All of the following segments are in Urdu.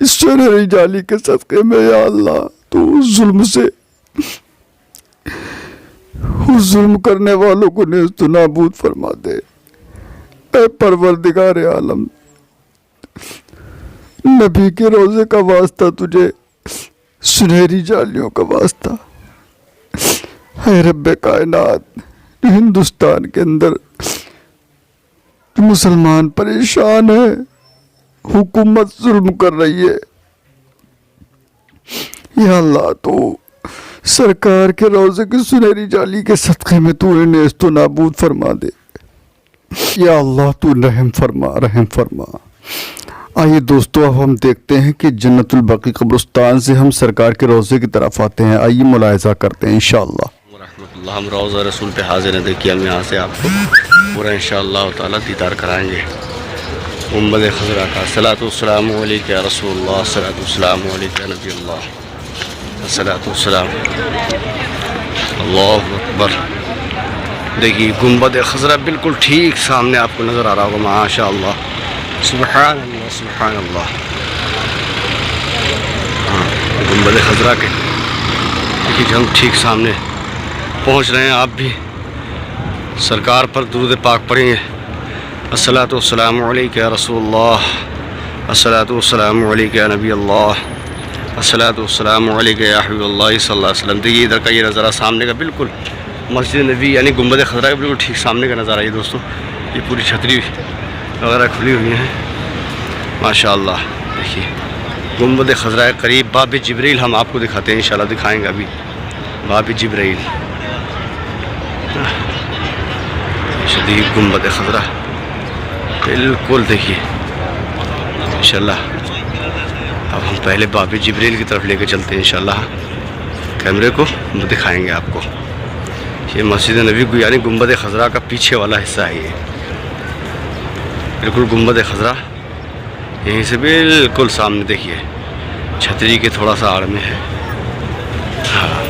اس سنہری جالی کے صدقے میں یا اللہ تو اس ظلم سے، اس ظلم کرنے والوں کو نیست و نابود فرما دے۔ اے پروردگار عالم، نبی کے روزے کا واسطہ تجھے، سنہری جالیوں کا واسطہ، اے رب کائنات، ہندوستان کے اندر مسلمان پریشان ہے، حکومت ظلم کر رہی ہے، یا اللہ تو سرکار کے روزے کی سنہری جالی کے صدقے میں تو انہیں نیست و نابود فرما دے۔ یا اللہ تو رحم فرما، رحم فرما۔ آئیے دوستو، اب ہم دیکھتے ہیں کہ جنت البقیع قبرستان سے ہم سرکار کے روزے کی طرف آتے ہیں۔ آئیے ملاحظہ کرتے ہیں انشاءاللہ۔ ورحمۃ اللہ، ہم روضہ رسول پہ حاضر ہیں۔ دیکھیے ہم یہاں سے آپ کو پورا انشاءاللہ تعالیٰ دیدار کرائیں گے گنبد خضرا کا۔ الصلاۃ والسلام علیک یا رسول اللہ، الصلاۃ والسلام علیک یا نبی اللہ، الصلاۃ والسلام، اللہ اکبر۔ دیکھیے گنبد خضرا بالکل ٹھیک سامنے آپ کو نظر آ رہا ہوگا، ماشاء اللہ، سبحان اللہ سبحان اللہ۔ ہاں، گنبد خضرا کے دیکھیے ہم ٹھیک سامنے پہنچ رہے ہیں۔ آپ بھی سرکار پر درود پاک پڑھیں گے۔ الصلاۃ والسلام علیک یا رسول اللہ، الصلاۃ والسلام علیک یا نبی اللہ، الصلاۃ والسلام علیک یا حبیب اللہ صلی اللہ علیہ وسلم۔ دیکھیے ادھر کا یہ نظارہ سامنے کا بالکل مسجد نبی یعنی گنبد خضرا کا بالکل ٹھیک سامنے کا نظارہ ہے دوستو۔ یہ پوری چھتری وغیرہ کھلی ہوئی ہیں ماشاء اللہ۔ دیکھیے گنبد خضرا کے قریب باب جبریل ہم آپ کو دکھاتے ہیں، انشاءاللہ دکھائیں گے ابھی باب جبریل۔ شدید گنبد خضرا بالکل دیکھیے انشاءاللہ۔ اب ہم پہلے باب جبریل کی طرف لے کے چلتے ہیں انشاءاللہ، کیمرے کو دکھائیں گے آپ کو۔ یہ مسجد نبی کو یعنی گنبد خضرا کا پیچھے والا حصہ ہے، یہ بالکل گنبد خضرا یہیں سے بالکل سامنے دیکھیے، چھتری کے تھوڑا سا آڑ میں ہے۔ ہاں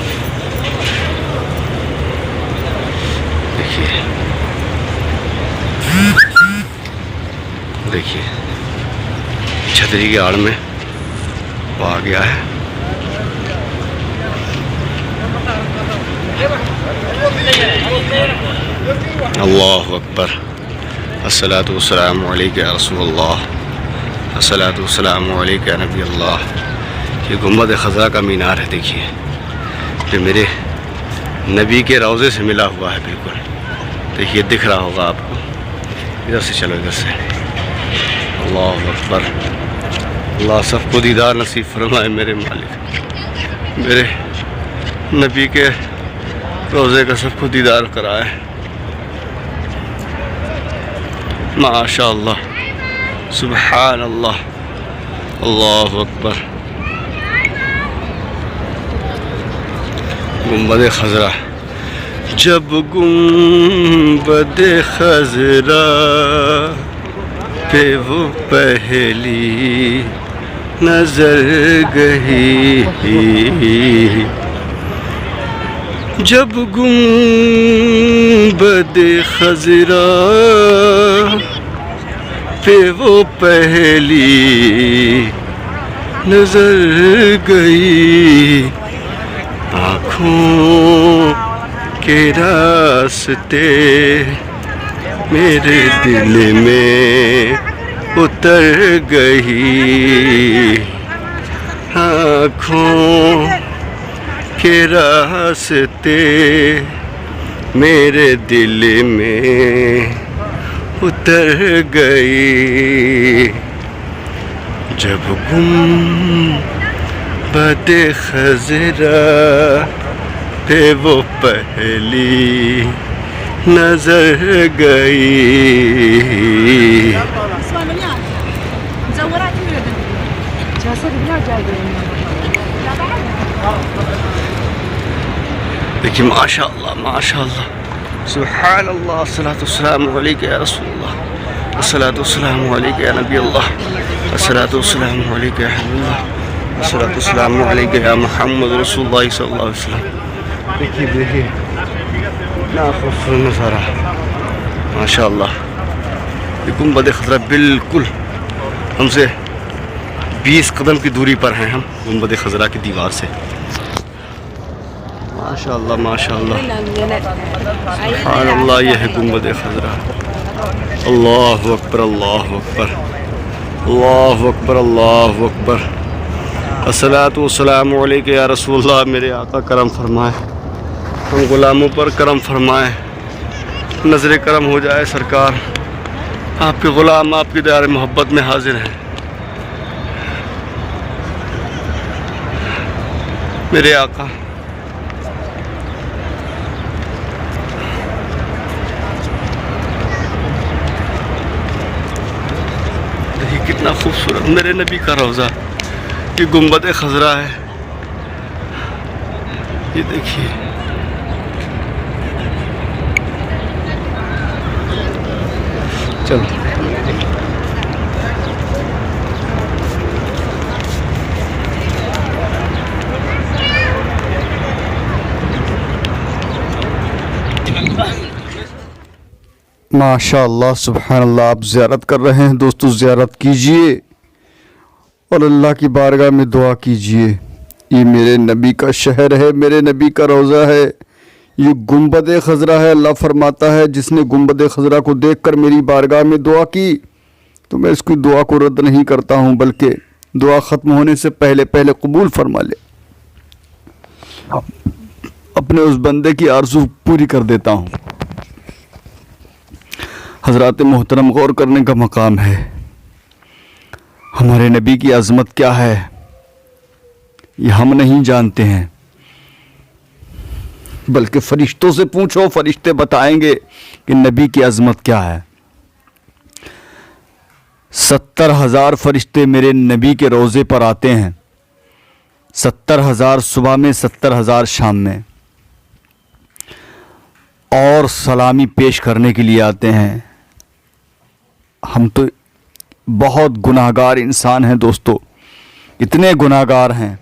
دیکھیے دیکھیے چھتری کے آڑ میں وہ آ گیا ہے۔ اللہ اکبر، الصلاۃ والسلام علیک یا رسول اللہ، الصلاۃ والسلام علیک یا نبی اللہ۔ یہ گنبد خضرا کا مینار ہے، دیکھیے یہ میرے نبی کے روضے سے ملا ہوا ہے بالکل۔ دیکھیے دکھ رہا ہوگا آپ کو، ادھر سے چلو، ادھر سے۔ اللہ اکبر، اللہ سب کو دیدار نصیب فرمائے میرے مالک، میرے نبی کے روزے کا سب کو دیدار کرائے ماشاء اللہ، سبحان اللہ، اللہ اکبر۔ گنبد خضرا، جب گنبد خضرا پہ وہ پہلی نظر گئی، جب گنبد خضرا پہ وہ پہلی نظر گئی، آنکھوں کے راستے میرے دل میں اتر گئی، آنکھوں کے راستے میرے دل میں اتر گئی، جب گنبد خضرا پہ وہ پہلی نظر گئی۔ دیکھیے ماشاء اللہ ماشاء اللہ، سبحان اللہ، الصلاۃ والسلام علیک یا رسول اللہ، الصلاۃ والسلام علیک یا نبی اللہ، الصلاۃ والسلام علیک یا حبیب اللہ، الصلاۃ والسلام علیک یا محمد رسول اللہ صلی اللہ علیہ وسلم۔ دیکھیے دیکھیے کتنا خوبصورت نظارہ ماشاء اللہ۔ یہ گنبد خضرا بالکل ہم سے 20 قدم کی دوری پر ہیں ہم گنبد خضرا کی دیوار سے. ماشاءاللہ ماشاءاللہ سبحان اللہ. یہ ہے گنبد خضرا. اللہ اکبر اللہ اکبر اللہ اکبر اللہ اکبر. الصلاۃ والسلام علیک یا رسول اللہ. میرے آقا کرم فرمائے, ہم غلاموں پر کرم فرمائے, نظر کرم ہو جائے سرکار. آپ کے غلام آپ کی دیار محبت میں حاضر ہیں. میرے آقا دیکھیے کتنا خوبصورت میرے نبی کا روضہ. یہ گنبد خضرا ہے. یہ دیکھیے چلو. ماشاء اللہ سبحان اللہ. آپ زیارت کر رہے ہیں دوستو, زیارت کیجئے اور اللہ کی بارگاہ میں دعا کیجئے. یہ میرے نبی کا شہر ہے, میرے نبی کا روضہ ہے, یہ گنبد خضرا ہے. اللہ فرماتا ہے جس نے گنبد خضرا کو دیکھ کر میری بارگاہ میں دعا کی تو میں اس کی دعا کو رد نہیں کرتا ہوں, بلکہ دعا ختم ہونے سے پہلے قبول فرما لے. اپنے اس بندے کی آرزو پوری کر دیتا ہوں. حضرات محترم, غور کرنے کا مقام ہے. ہمارے نبی کی عظمت کیا ہے یہ ہم نہیں جانتے ہیں, بلکہ فرشتوں سے پوچھو, فرشتے بتائیں گے کہ نبی کی عظمت کیا ہے. 70,000 فرشتے میرے نبی کے روضے پر آتے ہیں. 70,000 صبح میں, 70,000 شام میں, اور سلامی پیش کرنے کے لیے آتے ہیں. ہم تو بہت گناہگار انسان ہیں دوستو, اتنے گناہگار ہیں,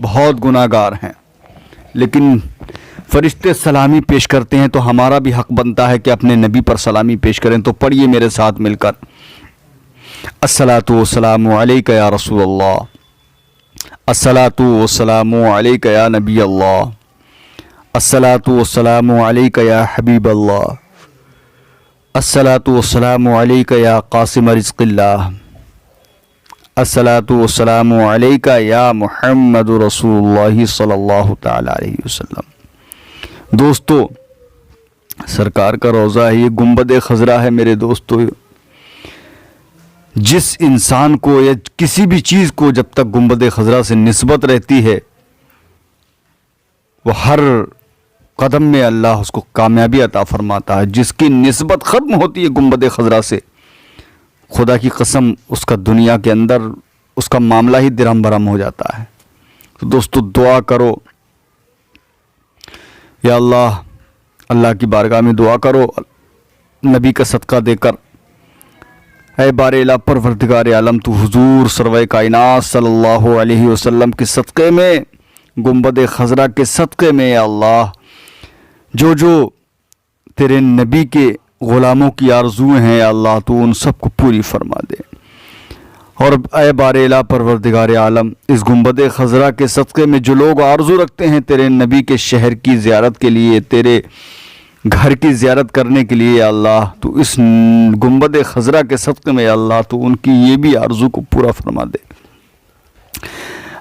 بہت گناہگار ہیں, لیکن فرشتے سلامی پیش کرتے ہیں تو ہمارا بھی حق بنتا ہے کہ اپنے نبی پر سلامی پیش کریں. تو پڑھیے میرے ساتھ مل کر, الصلاۃ والسلام علیک یا رسول اللہ, الصلاۃ والسلام علیک یا نبی اللہ, الصلاۃ والسلام علیک یا حبیب اللہ, الصلاۃ والسلام علیک یا قاسم رزق اللہ, الصلاۃ والسلام علیک یا محمد رسول اللہ صلی اللہ تعالی علیہ وسلم. دوستو سرکار کا روضہ ہے, یہ گنبد خضرا ہے میرے دوستو. جس انسان کو یا کسی بھی چیز کو جب تک گنبد خضرا سے نسبت رہتی ہے وہ ہر قدم میں اللہ اس کو کامیابی عطا فرماتا ہے. جس کی نسبت ختم ہوتی ہے گنبد خضرا سے, خدا کی قسم اس کا دنیا کے اندر اس کا معاملہ ہی درہم برہم ہو جاتا ہے. تو دوستو دعا کرو, یا اللہ, اللہ کی بارگاہ میں دعا کرو نبی کا صدقہ دے کر. اے بار الہ پروردگار عالم, تو حضور سرور کائنات صلی اللہ علیہ وسلم کے صدقے میں, گنبد خضرا کے صدقے میں, یا اللہ جو تیرے نبی کے غلاموں کی آرزویں ہیں, یا اللہ تو ان سب کو پوری فرما دے. اور اے بار الہ پروردگار عالم, اس گنبد خضرا کے صدقے میں جو لوگ آرزو رکھتے ہیں تیرے نبی کے شہر کی زیارت کے لیے, تیرے گھر کی زیارت کرنے کے لیے, یا اللہ تو اس گنبد خضرا کے صدقے میں, یا اللہ تو ان کی یہ بھی آرزو کو پورا فرما دے.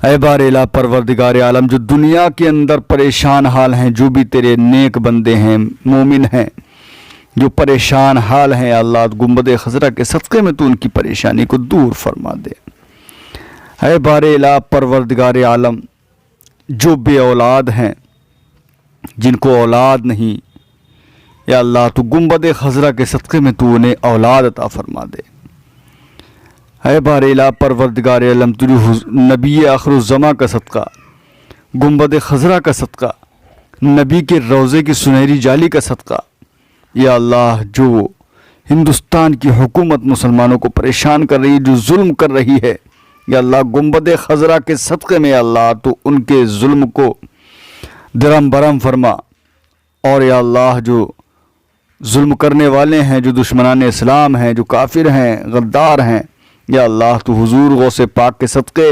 اے بار الہ پروردگار عالم, جو دنیا کے اندر پریشان حال ہیں, جو بھی تیرے نیک بندے ہیں, مومن ہیں, جو پریشان حال ہیں, اللہ گنبد خضرا کے صدقے میں تو ان کی پریشانی کو دور فرما دے. اے بار الہ پروردگار عالم, جو بے اولاد ہیں, جن کو اولاد نہیں, یا اللہ تو گنبد خضرا کے صدقے میں تو انہیں اولاد عطا فرما دے. اے بار الہ پروردگار عالم, تو نبی آخر الزماں کا صدقہ, گنبد خضرا کا صدقہ, نبی کے روضے کی سنہری جالی کا صدقہ, یا اللہ جو ہندوستان کی حکومت مسلمانوں کو پریشان کر رہی ہے, جو ظلم کر رہی ہے, یا اللہ گنبد خضرا کے صدقے میں, یا اللہ تو ان کے ظلم کو درہم برہم فرما. اور یا اللہ جو ظلم کرنے والے ہیں, جو دشمنان اسلام ہیں, جو کافر ہیں, غدار ہیں, یا اللہ تو حضور غوث پاک کے صدقے،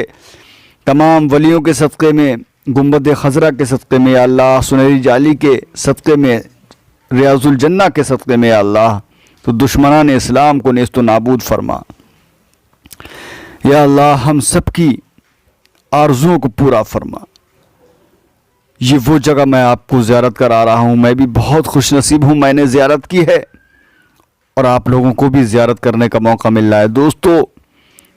تمام ولیوں کے صدقے میں، گنبد خضرا کے صدقے میں، یا اللہ سنہری جالی کے صدقے میں، ریاض الجنہ کے صدقے میں، یا اللہ تو دشمنان اسلام کو نیست و نابود فرما۔ یا اللہ ہم سب کی آرزوؤں کو پورا فرما۔ یہ وہ جگہ میں آپ کو زیارت کرا رہا ہوں، میں بھی بہت خوش نصیب ہوں، میں نے زیارت کی ہے اور آپ لوگوں کو بھی زیارت کرنے کا موقع مل رہا ہے۔ دوستو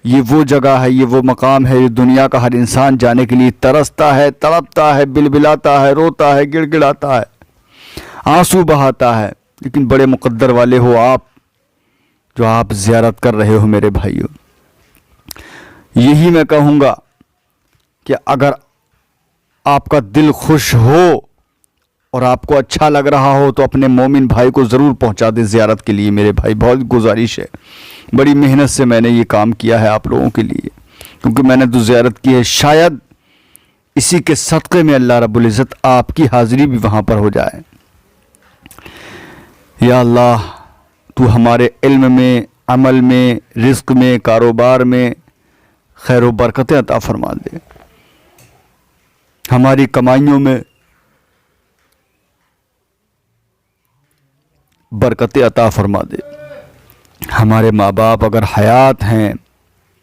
یہ وہ جگہ ہے، یہ وہ مقام ہے، یہ دنیا کا ہر انسان جانے کے لیے ترستا ہے، تڑپتا ہے، بلبلاتا ہے، روتا ہے، گڑ گڑاتا ہے، آنسو بہاتا ہے، لیکن بڑے مقدر والے ہو آپ جو آپ زیارت کر رہے ہو میرے بھائیو۔ یہی میں کہوں گا کہ اگر آپ کا دل خوش ہو اور آپ کو اچھا لگ رہا ہو تو اپنے مومن بھائی کو ضرور پہنچا دے زیارت کے لیے میرے بھائی، بہت گزارش ہے، بڑی محنت سے میں نے یہ کام کیا ہے آپ لوگوں کے لیے، کیونکہ میں نے تو زیارت کی ہے، شاید اسی کے صدقے میں اللہ رب العزت آپ کی حاضری بھی وہاں پر ہو جائے۔ یا اللہ تو ہمارے علم میں، عمل میں، رزق میں، کاروبار میں خیر و برکتیں عطا فرما دے، ہماری کمائیوں میں برکتیں عطا فرما دے۔ ہمارے ماں باپ اگر حیات ہیں،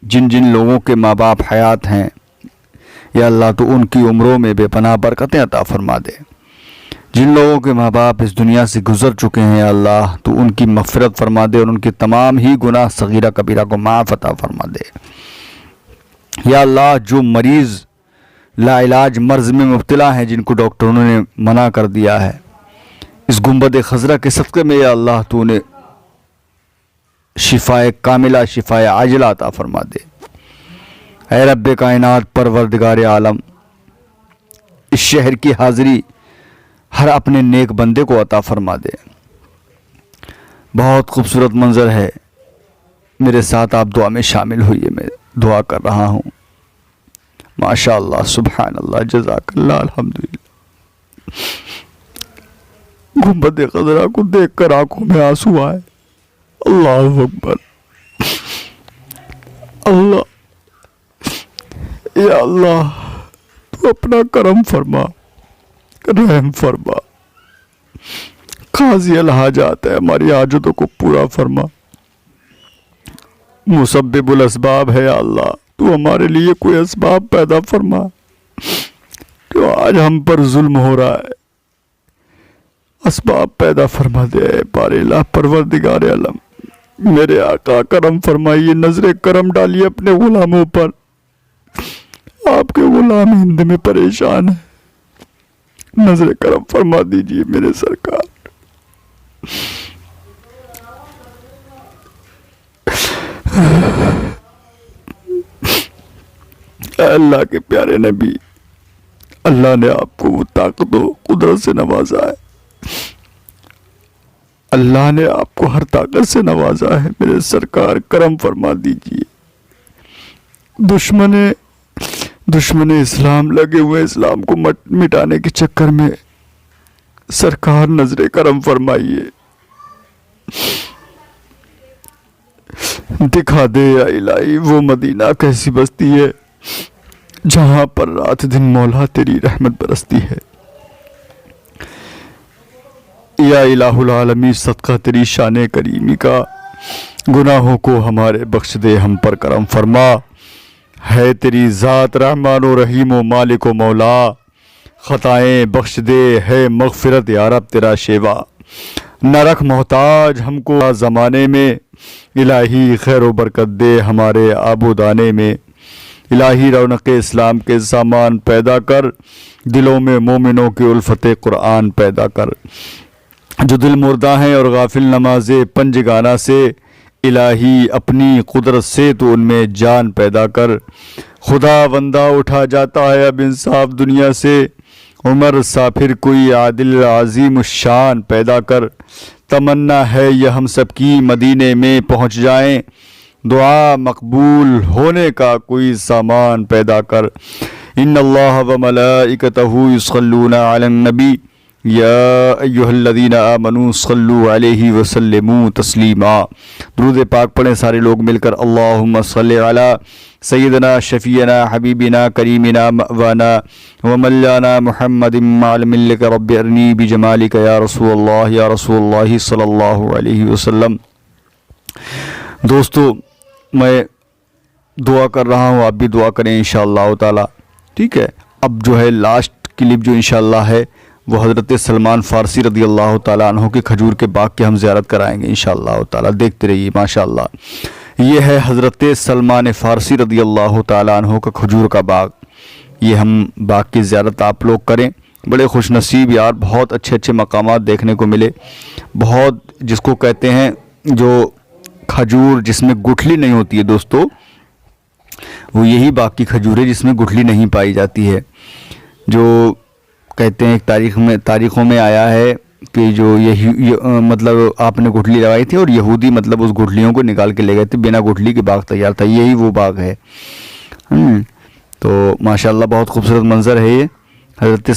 جن جن لوگوں کے ماں باپ حیات ہیں، یا اللہ تو ان کی عمروں میں بے پناہ برکتیں عطا فرما دے۔ جن لوگوں کے ماں باپ اس دنیا سے گزر چکے ہیں یا اللہ تو ان کی مغفرت فرما دے اور ان کے تمام ہی گناہ صغیرہ کبیرہ کو معاف عطا فرما دے۔ یا اللہ جو مریض لا علاج مرض میں مبتلا ہیں، جن کو ڈاکٹروں نے منع کر دیا ہے، اس گنبد خضرا کے صدقے میں یا اللہ تو انہیں شفائے کاملہ، شفائے عاجلہ عطا فرما دے۔ اے رب کائنات، پروردگار عالم، اس شہر کی حاضری ہر اپنے نیک بندے کو عطا فرما دے۔ بہت خوبصورت منظر ہے، میرے ساتھ آپ دعا میں شامل ہوئیے، میں دعا کر رہا ہوں۔ ماشاء اللہ، سبحان اللہ، جزاک اللہ، الحمدللہ۔ گنبد خضرا کو دیکھ کر آنکھوں میں آنسو آئے۔ اللہ اکبر، اللہ، یا اللہ تو اپنا کرم فرما، رحم فرما، قاضی الحاجات ہے، ہماری حاجتوں کو پورا فرما، مسبب الاسباب ہے، یا اللہ تو ہمارے لیے کوئی اسباب پیدا فرما۔ جو آج ہم پر ظلم ہو رہا ہے، اسباب پیدا فرما دے۔ بار الہ پروردگار عالم، میرے آقا کرم فرمائیے، نظر کرم ڈالیے اپنے غلاموں پر۔ آپ کے غلام ہند میں پریشان ہیں، نظر کرم فرما دیجئے میرے سرکار۔ اے اللہ کے پیارے نبی، اللہ نے آپ کو وہ طاقت و قدرت سے نوازا ہے، اللہ نے آپ کو ہر طاقت سے نوازا ہے، میرے سرکار کرم فرما دیجئے۔ دشمن اسلام لگے ہوئے اسلام کو مٹانے کے چکر میں سرکار نظر کرم فرمائیے، دکھا دے یا الہی وہ مدینہ کیسی بستی ہے جہاں پر رات دن مولا تیری رحمت برستی ہے۔ یا الہ العالمین، صدقہ تیری شان کریمی کا گناہوں کو ہمارے بخش دے، ہم پر کرم فرما۔ ہے تیری ذات رحمان و رحیم و مالک و مولا، خطائیں بخش دے، ہے مغفرت یا رب تیرا شیوا۔ نہ رکھ محتاج ہم کو زمانے میں، الہی خیر و برکت دے ہمارے آب و دانے میں۔ الہی رونق اسلام کے سامان پیدا کر، دلوں میں مومنوں کی الفت قرآن پیدا کر۔ جو دل مردہ ہیں اور غافل نمازے پنج گانا سے، الہی اپنی قدرت سے تو ان میں جان پیدا کر۔ خدا بندہ اٹھا جاتا ہے اب انصاف دنیا سے، عمر سافر کوئی عادل عظیم الشان پیدا کر۔ تمنا ہے یہ ہم سب کی مدینے میں پہنچ جائیں، دعا مقبول ہونے کا کوئی سامان پیدا کر۔ ان اللہ و ملائکتہ یصلون علی النبی یا ایھا الذین آمنوا صلوا علیہ وسلموا تسلیما. درود پاک پڑھیں سارے لوگ مل کر. اللہم صلی علی سیدنا شفیعنا حبیبنا کریمنا مأوانا ومولانا محمد معلم لک رب ارنی بجمالک یا رسول اللہ صلی اللہ علیہ وسلم. دوستو میں دعا کر رہا ہوں، آپ بھی دعا کریں انشاءاللہ تعالی. ٹھیک ہے، اب جو ہے لاسٹ کلپ جو انشاءاللہ ہے وہ حضرت سلمان فارسی رضی اللہ تعالیٰ عنہ کے کھجور کے باغ کی ہم زیارت کرائیں گے انشاءاللہ تعالیٰ. دیکھتے رہیے ماشاءاللہ. یہ ہے حضرت سلمان فارسی رضی اللہ تعالیٰ عنہ کا کھجور کا باغ. یہ ہم باغ کی زیارت آپ لوگ کریں. بڑے خوش نصیب یار، بہت اچھے اچھے مقامات دیکھنے کو ملے. بہت جس کو کہتے ہیں جو کھجور جس میں گٹھلی نہیں ہوتی ہے دوستو، وہ یہی باغ کی کھجور ہے جس میں گٹھلی نہیں پائی جاتی ہے. جو کہتے ہیں تاریخوں میں آیا ہے کہ جو مطلب آپ نے گٹھلی لگائی تھی اور یہودی مطلب اس گٹھلیوں کو نکال کے لے گئے تھے، بنا گٹھلی کے باغ تیار تھا. یہی وہ باغ ہے. تو ماشاءاللہ بہت خوبصورت منظر ہے یہ حضرت